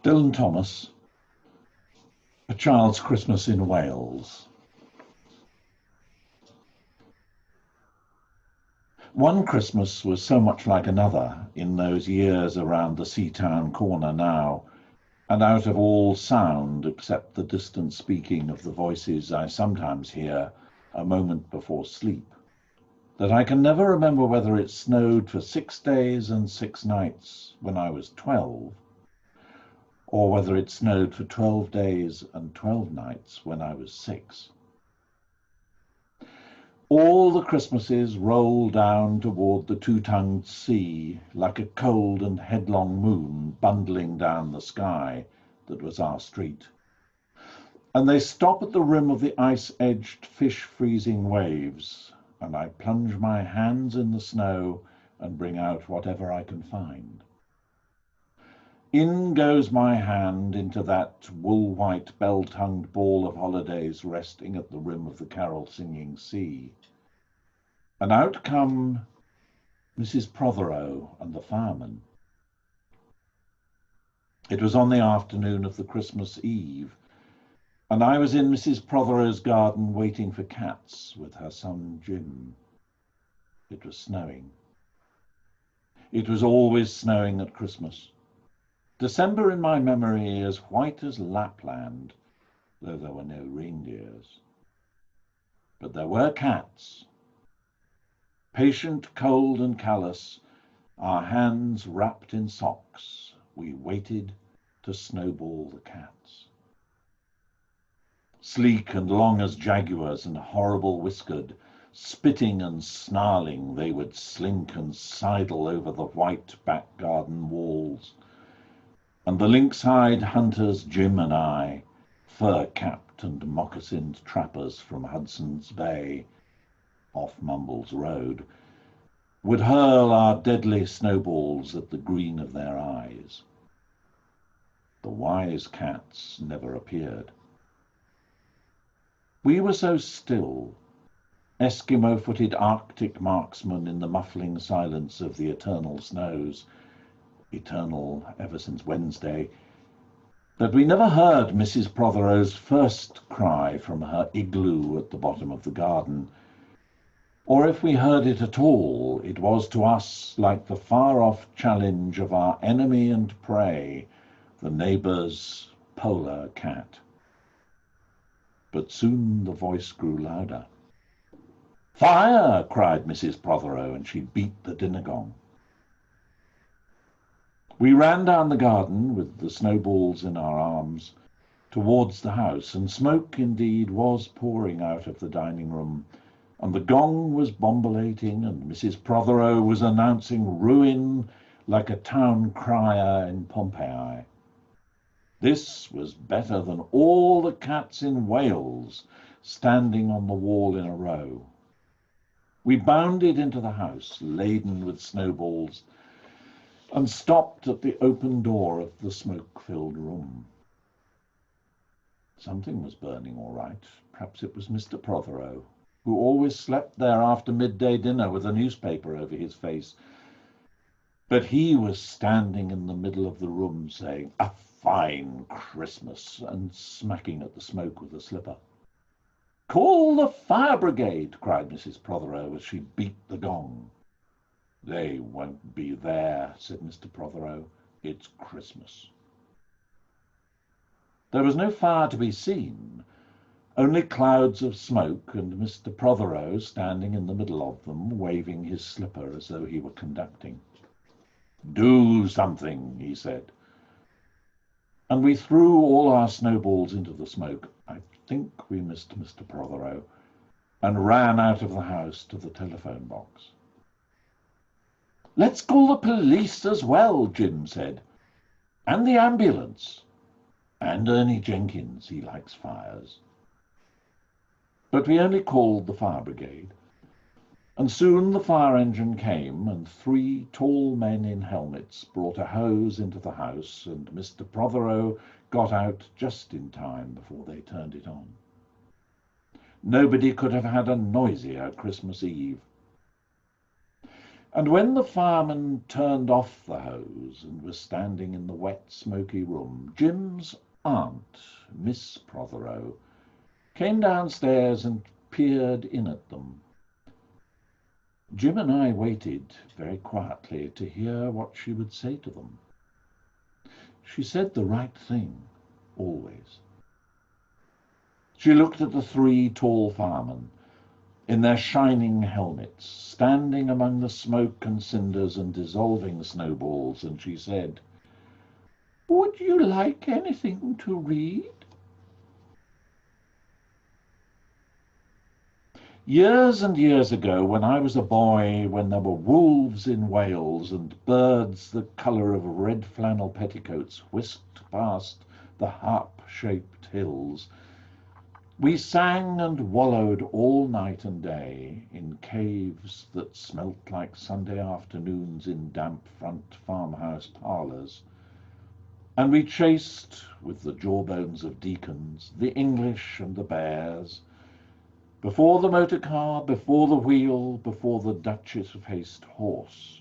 Dylan Thomas, A Child's Christmas in Wales. One Christmas was so much like another in those years around the Seatown corner now, and out of all sound except the distant speaking of the voices I sometimes hear a moment before sleep, that I can never remember whether it snowed for 6 days and 6 nights when I was 12, or whether it snowed for 12 days and 12 nights when I was 6. All the Christmases roll down toward the two-tongued sea like a cold and headlong moon bundling down the sky that was our street. And they stop at the rim of the ice-edged, fish-freezing waves, and I plunge my hands in the snow and bring out whatever I can find. In goes my hand into that wool-white, bell-tongued ball of holidays resting at the rim of the carol-singing sea. And out come Mrs. Prothero and the fireman. It was on the afternoon of the Christmas Eve, and I was in Mrs. Prothero's garden waiting for cats with her son Jim. It was snowing. It was always snowing at Christmas. December in my memory as white as Lapland, though there were no reindeers. But there were cats. Patient, cold, and callous, our hands wrapped in socks, we waited to snowball the cats. Sleek and long as jaguars and horrible whiskered, spitting and snarling, they would slink and sidle over the white back garden walls. And the lynx-hide hunters, Jim and I, fur-capped and moccasined trappers from Hudson's Bay, off Mumbles Road, would hurl our deadly snowballs at the green of their eyes. The wise cats never appeared. We were so still, Eskimo-footed Arctic marksmen in the muffling silence of the eternal snows, eternal ever since Wednesday, that we never heard Mrs. Prothero's first cry from her igloo at the bottom of the garden, or if we heard it at all, it was to us like the far-off challenge of our enemy and prey, the neighbour's polar cat. But soon the voice grew louder. "Fire!" cried Mrs. Prothero, and she beat the dinner gong. We ran down the garden with the snowballs in our arms towards the house, and smoke indeed was pouring out of the dining room, and the gong was bombulating, and Mrs. Prothero was announcing ruin like a town crier in Pompeii. This was better than all the cats in Wales standing on the wall in a row. We bounded into the house, laden with snowballs, and stopped at the open door of the smoke-filled room. Something was burning all right. Perhaps it was Mr. Prothero, who always slept there after midday dinner with a newspaper over his face. But he was standing in the middle of the room saying, "A fine Christmas," and smacking at the smoke with a slipper. "Call the fire brigade," cried Mrs. Prothero as she beat the gong. "They won't be there," said Mr. Prothero. "It's Christmas." There was no fire to be seen, only clouds of smoke, and Mr. Prothero standing in the middle of them, waving his slipper as though he were conducting. "Do something," he said. And we threw all our snowballs into the smoke. I think we missed Mr. Prothero, and ran out of the house to the telephone box. "Let's call the police as well," Jim said, "and the ambulance. And Ernie Jenkins, he likes fires." But we only called the fire brigade, and soon the fire engine came, and 3 tall men in helmets brought a hose into the house, and Mr. Prothero got out just in time before they turned it on. Nobody could have had a noisier Christmas Eve. And when the fireman turned off the hose and was standing in the wet, smoky room, Jim's aunt, Miss Prothero, came downstairs and peered in at them. Jim and I waited very quietly to hear what she would say to them. She said the right thing, always. She looked at the three tall firemen in their shining helmets, standing among the smoke and cinders and dissolving snowballs, and she said, "Would you like anything to read?" Years and years ago, when I was a boy, when there were wolves in Wales and birds the colour of red flannel petticoats whisked past the harp-shaped hills, we sang and wallowed all night and day in caves that smelt like Sunday afternoons in damp front farmhouse parlours, and we chased, with the jawbones of deacons, the English and the bears, before the motor car, before the wheel, before the Duchess of Haste horse,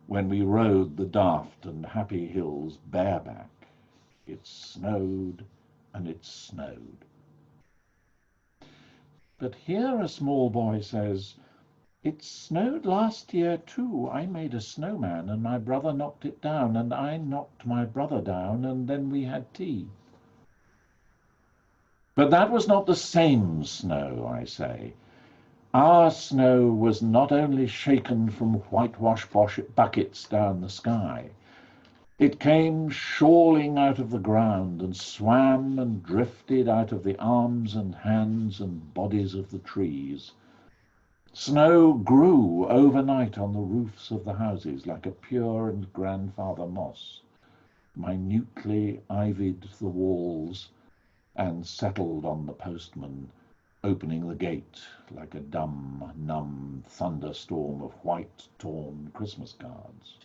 when we rode the daft and happy hills bareback. It snowed and it snowed. But here a small boy says, "It snowed last year too. I made a snowman and my brother knocked it down, and I knocked my brother down, and then we had tea." But that was not the same snow, I say. Our snow was not only shaken from whitewash buckets down the sky. It came shawling out of the ground and swam and drifted out of the arms and hands and bodies of the trees. Snow grew overnight on the roofs of the houses like a pure and grandfather moss, minutely ivied the walls, and settled on the postman, opening the gate like a dumb, numb thunderstorm of white, torn Christmas cards.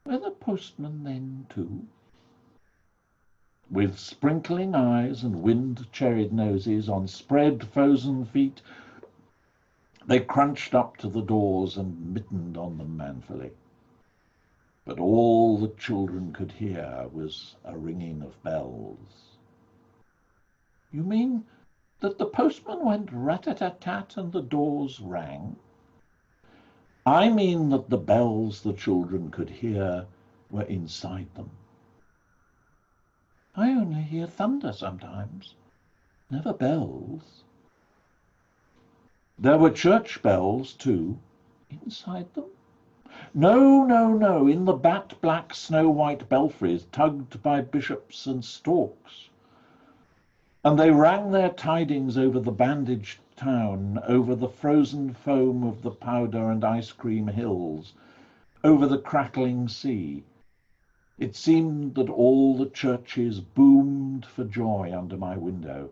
Were the postmen then, too? With sprinkling eyes and wind-cherried noses, on spread frozen feet, they crunched up to the doors and mittened on them manfully. But all the children could hear was a ringing of bells. "You mean that the postman went rat-a-tat-tat and the doors rang?" "I mean that the bells the children could hear were inside them." "I only hear thunder sometimes, never bells." "There were church bells, too." "Inside them?" No, no, no, in the bat-black snow-white belfries, tugged by bishops and storks. And they rang their tidings over the bandaged town, over the frozen foam of the powder and ice cream hills, over the crackling sea. It seemed that all the churches boomed for joy under my window,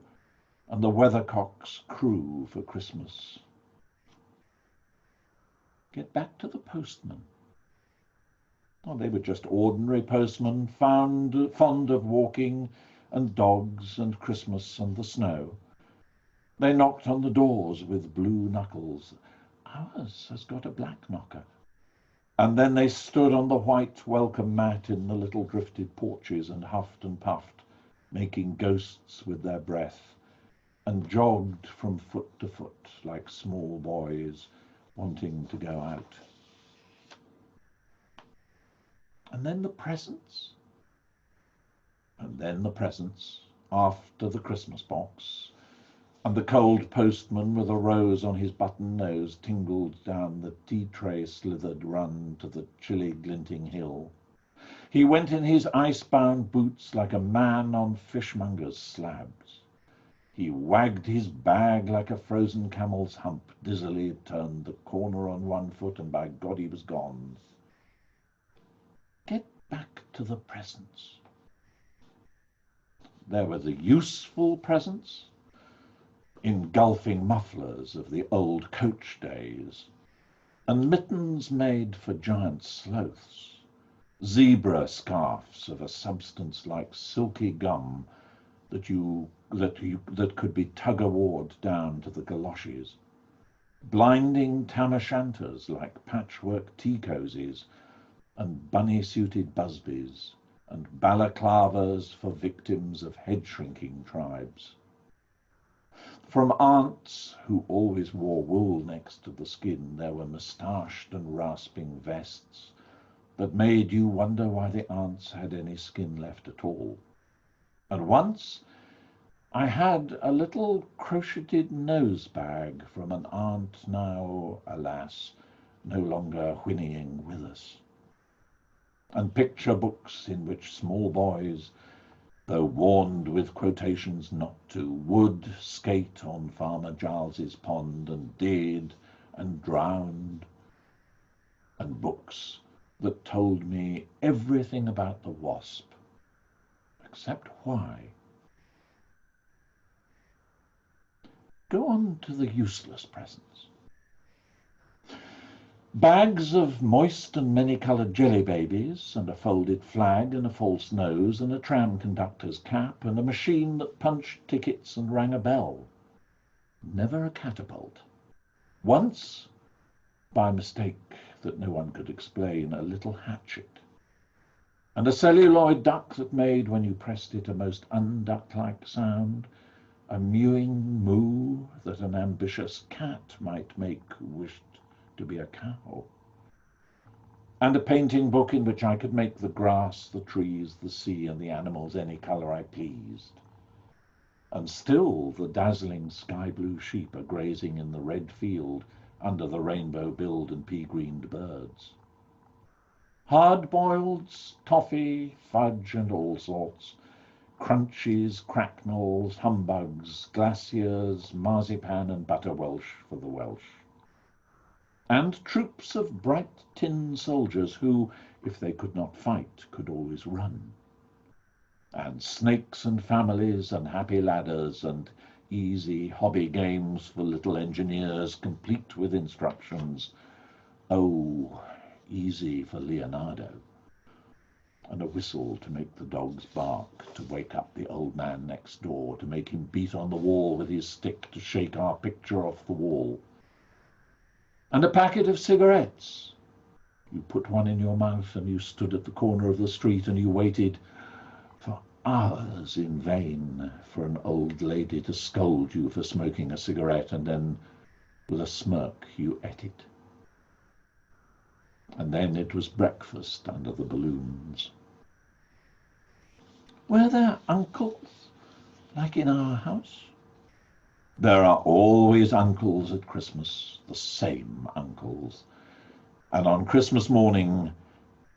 and the weathercocks crew for Christmas. Get back to the postmen. Oh, they were just ordinary postmen, fond of walking and dogs and Christmas and the snow. They knocked on the doors with blue knuckles. Ours has got a black knocker. And then they stood on the white welcome mat in the little drifted porches and huffed and puffed, making ghosts with their breath, and jogged from foot to foot like small boys wanting to go out. And then the presents. And then the presents, after the Christmas box, and the cold postman with a rose on his button nose tingled down the tea-tray slithered run to the chilly glinting hill. He went in his ice-bound boots like a man on fishmonger's slabs. He wagged his bag like a frozen camel's hump, dizzily turned the corner on one foot, and by God he was gone. Get back to the presents. There were the useful presents, engulfing mufflers of the old coach days, and mittens made for giant sloths, zebra scarfs of a substance like silky gum that could be tug-of-warred down to the galoshes, blinding tam-o'-shanters like patchwork tea-cozies, and bunny-suited busbies, and balaclavas for victims of head-shrinking tribes. From aunts who always wore wool next to the skin, there were moustached and rasping vests that made you wonder why the aunts had any skin left at all. And once I had a little crocheted nose bag from an aunt now, alas, no longer whinnying with us, and picture books in which small boys, though warned with quotations not to, would skate on Farmer Giles's pond and did and drowned, and books that told me everything about the wasp, except why. Go on to the useless presents. Bags of moist and many-coloured jelly babies, and a folded flag and a false nose and a tram conductor's cap and a machine that punched tickets and rang a bell. Never a catapult. Once, by mistake that no one could explain, a little hatchet. And a celluloid duck that made, when you pressed it, a most unduck-like sound, a mewing moo that an ambitious cat might make wished to be a cow, and a painting book in which I could make the grass, the trees, the sea, and the animals any colour I pleased. And still the dazzling sky-blue sheep are grazing in the red field under the rainbow-billed and pea-greened birds. Hard-boileds, toffee, fudge, and all sorts, crunchies, cracknels, humbugs, glaciers, marzipan, and butter Welsh for the Welsh. And troops of bright tin soldiers who, if they could not fight, could always run. And snakes and families and happy ladders and easy hobby games for little engineers, complete with instructions. Oh, easy for Leonardo. And a whistle to make the dogs bark, to wake up the old man next door, to make him beat on the wall with his stick to shake our picture off the wall. And a packet of cigarettes. You put one in your mouth and you stood at the corner of the street and you waited for hours in vain for an old lady to scold you for smoking a cigarette, and then with a smirk you ate it. And then it was breakfast under the balloons. Were there uncles like in our house? There are always uncles at Christmas, the same uncles. And on Christmas morning,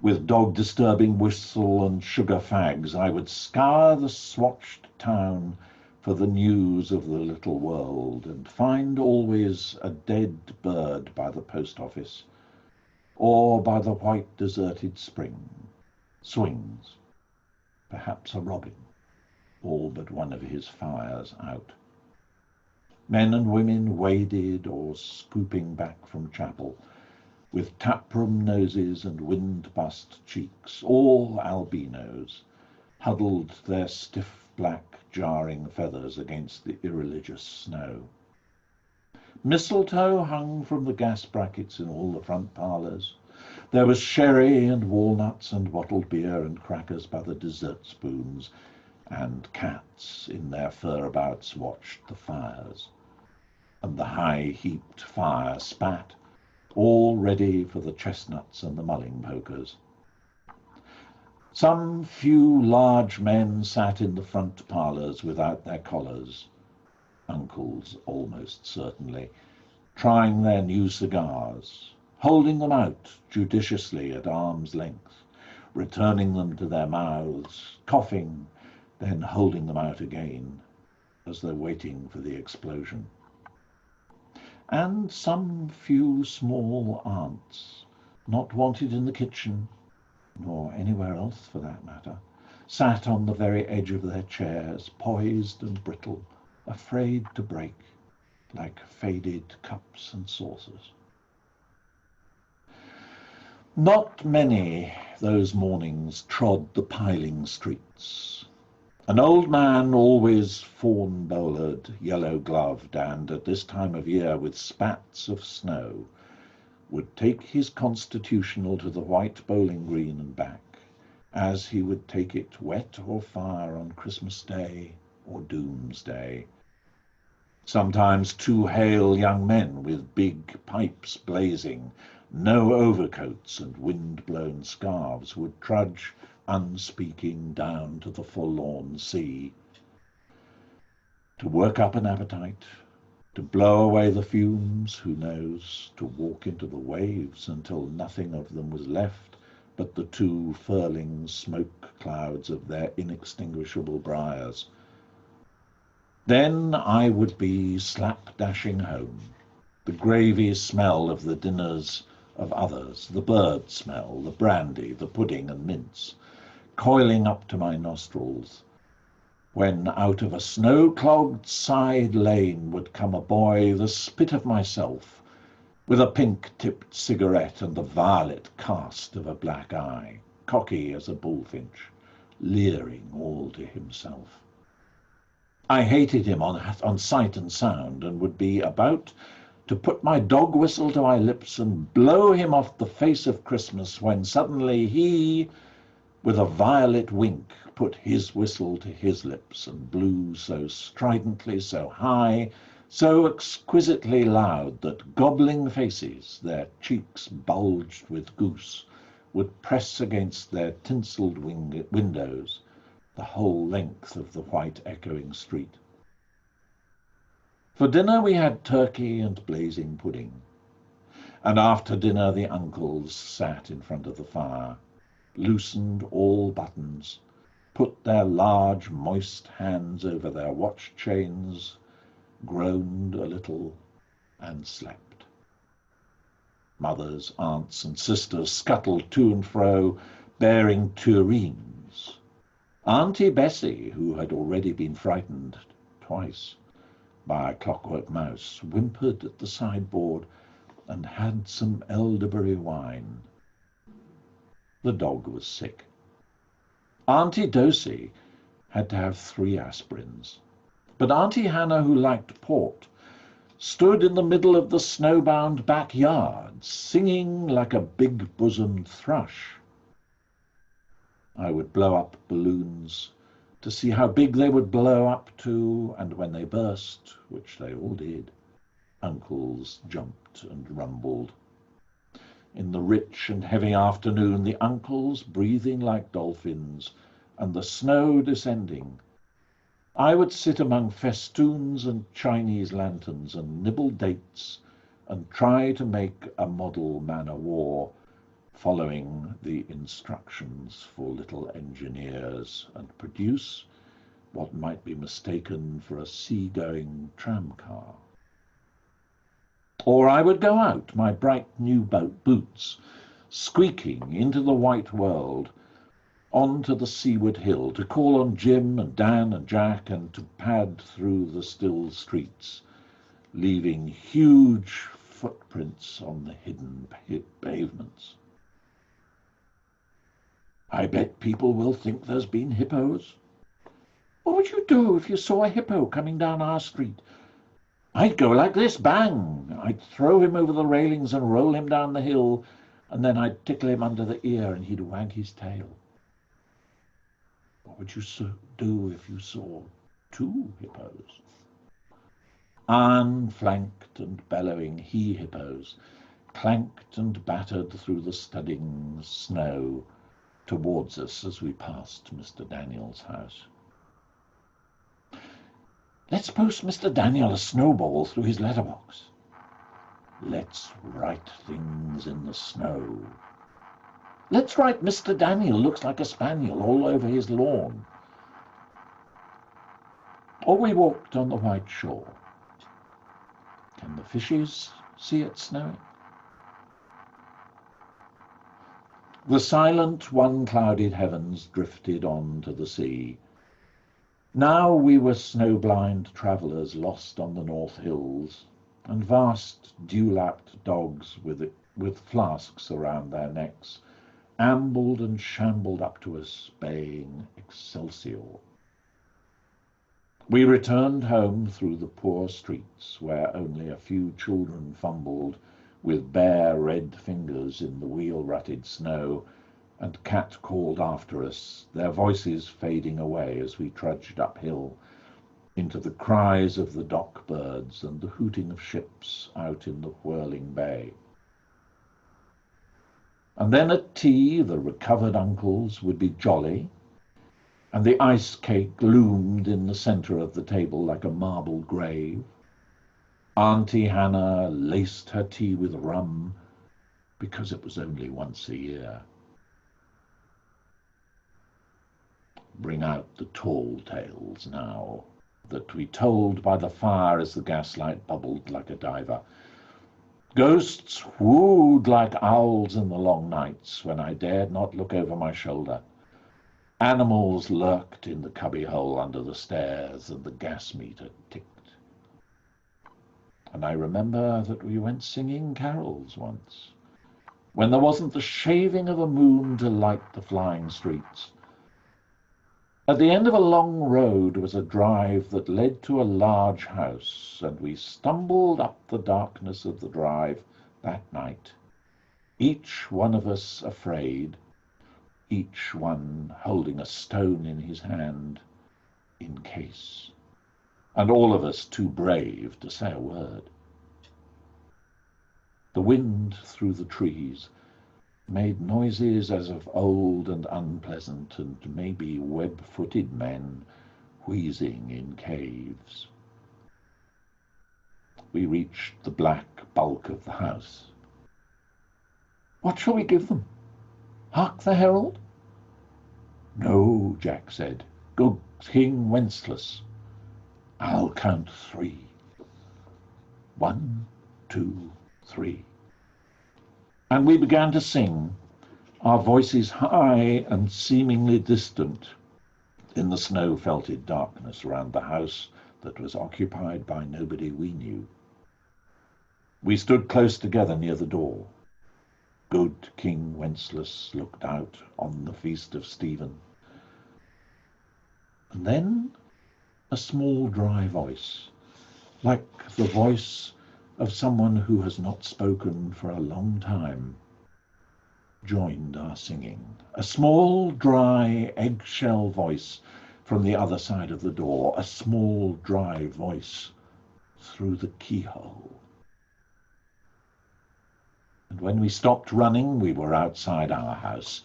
with dog-disturbing whistle and sugar fags, I would scour the swatched town for the news of the little world, and find always a dead bird by the post office, or by the white deserted spring, swings, perhaps a robin, all but one of his fires out. Men and women waded or scooping back from chapel, with taproom noses and wind-bust cheeks, all albinos, huddled their stiff black jarring feathers against the irreligious snow. Mistletoe hung from the gas brackets in all the front parlours. There was sherry and walnuts and bottled beer and crackers by the dessert spoons, and cats in their fur-abouts watched the fires. And the high-heaped fire spat, all ready for the chestnuts and the mulling pokers. Some few large men sat in the front parlours without their collars, uncles almost certainly, trying their new cigars, holding them out judiciously at arm's length, returning them to their mouths, coughing, then holding them out again, as though waiting for the explosion. And some few small aunts, not wanted in the kitchen, nor anywhere else for that matter, sat on the very edge of their chairs, poised and brittle, afraid to break, like faded cups and saucers. Not many those mornings trod the piling streets. An old man, always fawn-bowlered, yellow-gloved, and at this time of year with spats of snow, would take his constitutional to the white bowling green and back, as he would take it wet or fire on Christmas Day or Doomsday. Sometimes two hale young men with big pipes blazing, no overcoats and wind-blown scarves, would trudge unspeaking down to the forlorn sea, to work up an appetite, to blow away the fumes, who knows, to walk into the waves until nothing of them was left but the two furling smoke clouds of their inextinguishable briars. Then I would be slap-dashing home, the gravy smell of the dinners of others, the bird smell, the brandy, the pudding and mince, coiling up to my nostrils, when out of a snow-clogged side lane would come a boy, the spit of myself, with a pink-tipped cigarette and the violet cast of a black eye, cocky as a bullfinch, leering all to himself. I hated him on sight and sound, and would be about to put my dog whistle to my lips and blow him off the face of Christmas, when suddenly he, with a violet wink, put his whistle to his lips and blew so stridently, so high, so exquisitely loud that gobbling faces, their cheeks bulged with goose, would press against their tinselled windows the whole length of the white echoing street. For dinner we had turkey and blazing pudding, and after dinner the uncles sat in front of the fire, loosened all buttons, put their large moist hands over their watch chains, groaned a little, and slept. Mothers, aunts, and sisters scuttled to and fro, bearing tureens. Auntie Bessie, who had already been frightened twice by a clockwork mouse, whimpered at the sideboard and had some elderberry wine. The dog was sick. Auntie Dosey had to have 3 aspirins. But Auntie Hannah, who liked port, stood in the middle of the snowbound backyard, singing like a big-bosomed thrush. I would blow up balloons to see how big they would blow up to, and when they burst, which they all did, uncles jumped and rumbled. In the rich and heavy afternoon, the uncles breathing like dolphins, and the snow descending, I would sit among festoons and Chinese lanterns and nibble dates and try to make a model man-o'-war, following the instructions for little engineers, and produce what might be mistaken for a sea-going tram-car. Or I would go out, my bright new boots, squeaking into the white world, on to the seaward hill, to call on Jim and Dan and Jack, and to pad through the still streets, leaving huge footprints on the hidden pavements. I bet people will think there's been hippos. What would you do if you saw a hippo coming down our street? I'd go like this, bang! I'd throw him over the railings and roll him down the hill, and then I'd tickle him under the ear and he'd wag his tail. What would you do if you saw 2 hippos? Unflanked and bellowing he-hippos clanked and battered through the studding snow towards us as we passed Mr. Daniel's house. Let's post Mr. Daniel a snowball through his letterbox. Let's write things in the snow. Let's write Mr. Daniel looks like a spaniel all over his lawn. Or we walked on the white shore. Can the fishes see it snowing? The silent, one-clouded heavens drifted on to the sea. Now we were snow-blind travellers lost on the North Hills, and vast, dew-lapped dogs with flasks around their necks ambled and shambled up to us, baying Excelsior. We returned home through the poor streets where only a few children fumbled with bare red fingers in the wheel-rutted snow, and Cat called after us, their voices fading away as we trudged uphill into the cries of the dock birds and the hooting of ships out in the whirling bay. And then at tea the recovered uncles would be jolly, and the ice cake loomed in the centre of the table like a marble grave. Auntie Hannah laced her tea with rum because it was only once a year. Bring out the tall tales now that we told by the fire as the gaslight bubbled like a diver. Ghosts wooed like owls in the long nights when I dared not look over my shoulder. Animals lurked in the cubbyhole under the stairs, and the gas meter ticked. And I remember that we went singing carols once, when there wasn't the shaving of a moon to light the flying streets. At the end of a long road was a drive that led to a large house, and we stumbled up the darkness of the drive that night, each one of us afraid, each one holding a stone in his hand in case, and all of us too brave to say a word. The wind through the trees made noises as of old and unpleasant, and maybe web-footed men wheezing in caves. We reached the black bulk of the house. "What shall we give them? Hark the herald?" "No," Jack said. "Go King Wenceslas. I'll count 3. 1, 2, 3. And we began to sing, our voices high and seemingly distant in the snow-felted darkness around the house that was occupied by nobody we knew. We stood close together near the door. Good King Wenceslas looked out on the feast of Stephen. And then a small dry voice, like the voice of someone who has not spoken for a long time, joined our singing. A small, dry, eggshell voice from the other side of the door, a small, dry voice through the keyhole. And when we stopped running, we were outside our house.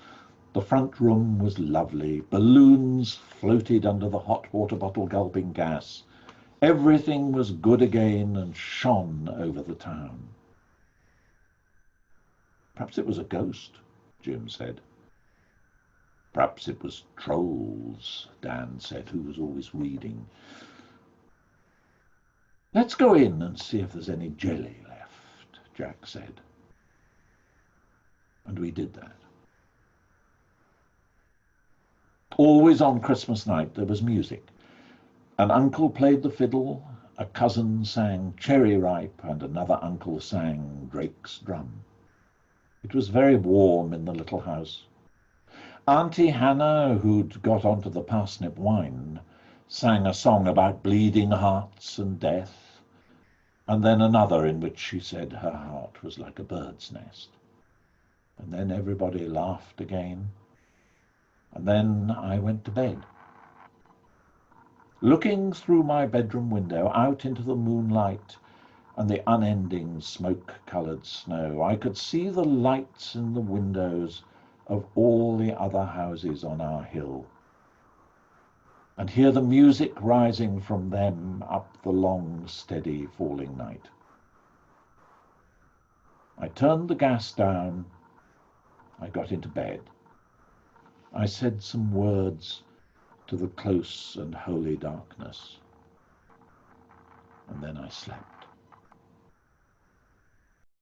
The front room was lovely. Balloons floated under the hot water bottle gulping gas. Everything was good again and shone over the town. "Perhaps it was a ghost," Jim said. "Perhaps it was trolls," Dan said, who was always reading. "Let's go in and see if there's any jelly left," Jack said. And we did that. Always on Christmas night there was music. An uncle played the fiddle, a cousin sang Cherry Ripe, and another uncle sang Drake's Drum. It was very warm in the little house. Auntie Hannah, who'd got onto the parsnip wine, sang a song about bleeding hearts and death, and then another in which she said her heart was like a bird's nest. And then everybody laughed again, and then I went to bed. Looking through my bedroom window out into the moonlight and the unending smoke-coloured snow, I could see the lights in the windows of all the other houses on our hill, and hear the music rising from them up the long, steady falling night. I turned the gas down. I got into bed. I said some words to the close and holy darkness, and then I slept.